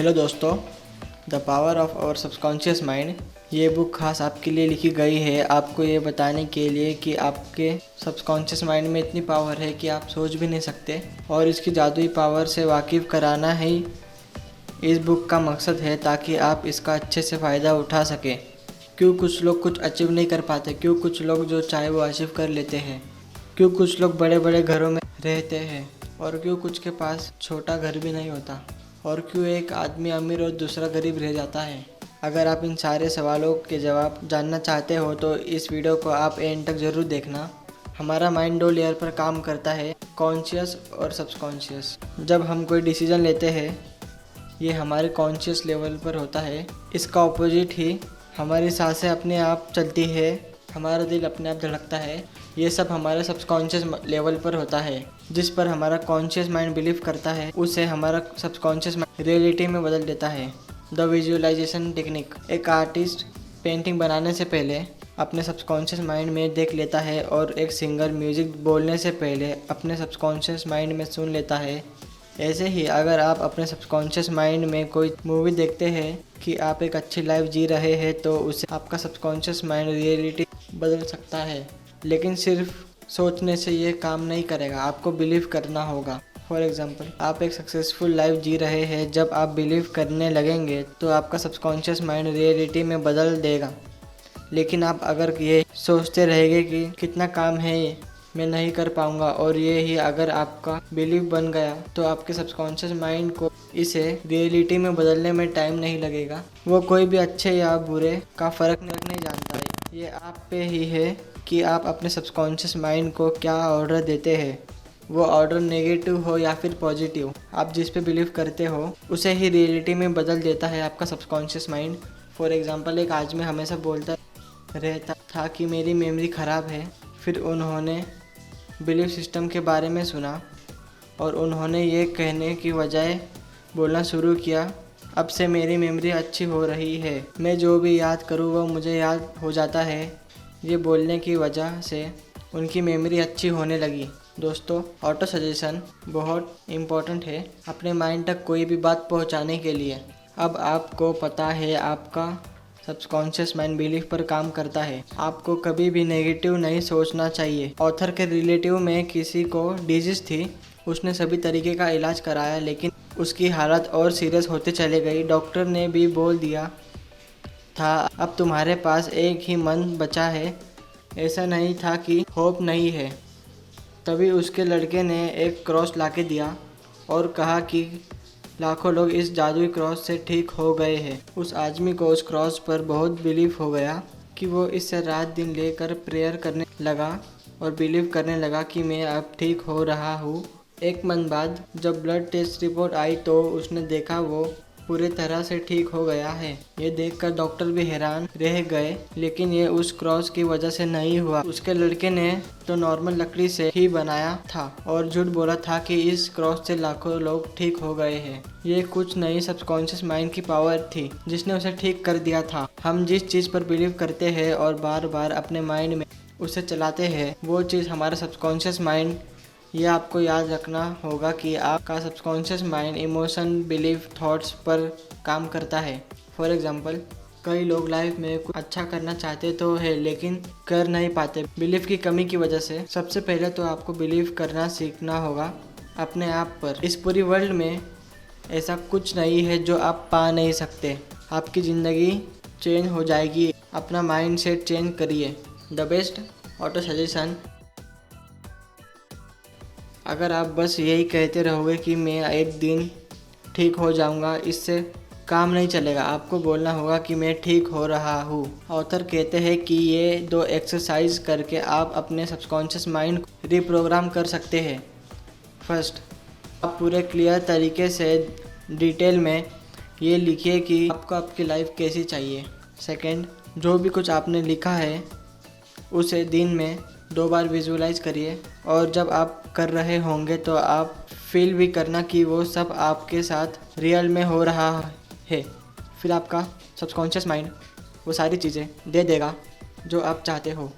Hello दोस्तों, the power of our subconscious mind. ये book खास आपके लिए लिखी गई है, आपको ये बताने के लिए कि आपके सबकॉन्शियस माइंड में इतनी पावर है कि आप सोच भी नहीं सकते, और इसकी जादुई पावर से वाकिफ़ कराना ही इस बुक का मकसद है, ताकि आप इसका अच्छे से फ़ायदा उठा सकें। क्यों कुछ लोग कुछ अचीव नहीं कर पाते, क्यों कुछ लोग जो चाहे वो अचीव कर लेते हैं, क्यों कुछ लोग बड़े बड़े घरों में रहते हैं और क्यों कुछ के पास छोटा घर भी नहीं होता, और क्यों एक आदमी अमीर और दूसरा गरीब रह जाता है। अगर आप इन सारे सवालों के जवाब जानना चाहते हो तो इस वीडियो को आप एंड तक ज़रूर देखना। हमारा माइंड 2 लेयर पर काम करता है, कॉन्शियस और सबकॉन्शियस। जब हम कोई डिसीजन लेते हैं ये हमारे कॉन्शियस लेवल पर होता है। इसका ऑपोजिट ही हमारी सांसें अपने आप चलती है, हमारा दिल अपने आप धड़कता है, ये सब हमारे सबकॉन्शियस लेवल पर होता है। जिस पर हमारा कॉन्शियस माइंड बिलीव करता है उसे हमारा सबकॉन्शियस माइंड रियलिटी में बदल देता है। The visualisation technique. एक आर्टिस्ट पेंटिंग बनाने से पहले अपने सबकॉन्शियस माइंड में देख लेता है, और एक सिंगर म्यूज़िक बोलने से पहले अपने सबकॉन्शियस माइंड में सुन लेता है। ऐसे ही अगर आप अपने सबकॉन्शियस माइंड में कोई मूवी देखते हैं कि आप एक अच्छी लाइफ जी रहे हैं, तो उसे आपका सबकॉन्शियस माइंड रियलिटी बदल सकता है। लेकिन सिर्फ सोचने से ये काम नहीं करेगा, आपको बिलीव करना होगा। फॉर एग्जांपल, आप एक सक्सेसफुल लाइफ जी रहे हैं, जब आप बिलीव करने लगेंगे तो आपका सबकॉन्शियस माइंड रियलिटी में बदल देगा। लेकिन आप अगर ये सोचते रहेंगे कि कितना काम है ये, मैं नहीं कर पाऊंगा, और ये ही अगर आपका बिलीव बन गया तो आपके सबकॉन्शियस माइंड को इसे रियलिटी में बदलने में टाइम नहीं लगेगा। वो कोई भी अच्छे या बुरे का फ़र्क नहीं जानता है। ये आप पे ही है कि आप अपने सबकॉन्शियस माइंड को क्या ऑर्डर देते हैं। वो ऑर्डर नेगेटिव हो या फिर पॉजिटिव, आप जिस पे बिलीव करते हो उसे ही रियलिटी में बदल देता है आपका सबकॉन्शियस माइंड। फॉर एग्जांपल, एक आदमी हमेशा बोलता रहता था कि मेरी मेमोरी ख़राब है। फिर उन्होंने बिलीफ सिस्टम के बारे में सुना और उन्होंने ये कहने की बजाय बोलना शुरू किया, अब से मेरी मेमोरी अच्छी हो रही है, मैं जो भी याद करूँ वो मुझे याद हो जाता है। ये बोलने की वजह से उनकी मेमोरी अच्छी होने लगी। दोस्तों, ऑटो सजेशन बहुत इम्पोर्टेंट है अपने माइंड तक कोई भी बात पहुंचाने के लिए। अब आपको पता है आपका सबकॉन्शियस माइंड बिलीफ पर काम करता है। आपको कभी भी नेगेटिव नहीं सोचना चाहिए। ऑथर के रिलेटिव में किसी को डिजीज थी, उसने सभी तरीके का इलाज कराया, लेकिन उसकी हालत और सीरियस होते चले गई। डॉक्टर ने भी बोल दिया था, अब तुम्हारे पास एक ही मन बचा है। ऐसा नहीं था कि होप नहीं है। तभी उसके लड़के ने एक क्रॉस लाके दिया और कहा कि लाखों लोग इस जादुई क्रॉस से ठीक हो गए हैं। उस आदमी को उस क्रॉस पर बहुत बिलीव हो गया कि वो इससे रात दिन लेकर प्रेयर करने लगा और बिलीव करने लगा कि मैं अब ठीक हो रहा हूँ। 1 मंथ बाद जब ब्लड टेस्ट रिपोर्ट आई तो उसने देखा वो पूरी तरह से ठीक हो गया है। ये देखकर डॉक्टर भी हैरान रह गए, लेकिन ये उस क्रॉस की वजह से नहीं हुआ। उसके लड़के ने तो नॉर्मल लकड़ी से ही बनाया था और झूठ बोला था कि इस क्रॉस से लाखों लोग ठीक हो गए हैं। ये कुछ नई सबकॉन्शियस माइंड की पावर थी जिसने उसे ठीक कर दिया था। हम जिस चीज़ पर बिलीव करते हैं और बार बार अपने माइंड में उसे चलाते हैं, वो चीज़ हमारा सबकॉन्शियस माइंड। ये आपको याद रखना होगा कि आपका subconscious mind emotion, belief, thoughts पर काम करता है। फॉर एग्जांपल, कई लोग लाइफ में कुछ अच्छा करना चाहते तो है लेकिन कर नहीं पाते बिलीफ की कमी की वजह से। सबसे पहले तो आपको बिलीव करना सीखना होगा अपने आप पर। इस पूरी वर्ल्ड में ऐसा कुछ नहीं है जो आप पा नहीं सकते। आपकी ज़िंदगी चेंज हो जाएगी। अपना माइंड सेट चेंज करिए। The best auto suggestion. अगर आप बस यही कहते रहोगे कि मैं एक दिन ठीक हो जाऊंगा, इससे काम नहीं चलेगा। आपको बोलना होगा कि मैं ठीक हो रहा हूँ। ऑथर कहते हैं कि ये 2 एक्सरसाइज करके आप अपने सबकॉन्शियस माइंड को रिप्रोग्राम कर सकते हैं। फर्स्ट, आप पूरे क्लियर तरीके से डिटेल में ये लिखिए कि आपको आपकी लाइफ कैसी चाहिए। सेकंड, जो भी कुछ आपने लिखा है उसे दिन में 2 बार विजुअलाइज करिए, और जब आप कर रहे होंगे तो आप फील भी करना कि वो सब आपके साथ रियल में हो रहा है। फिर आपका सबकॉन्शियस माइंड वो सारी चीज़ें दे देगा जो आप चाहते हो।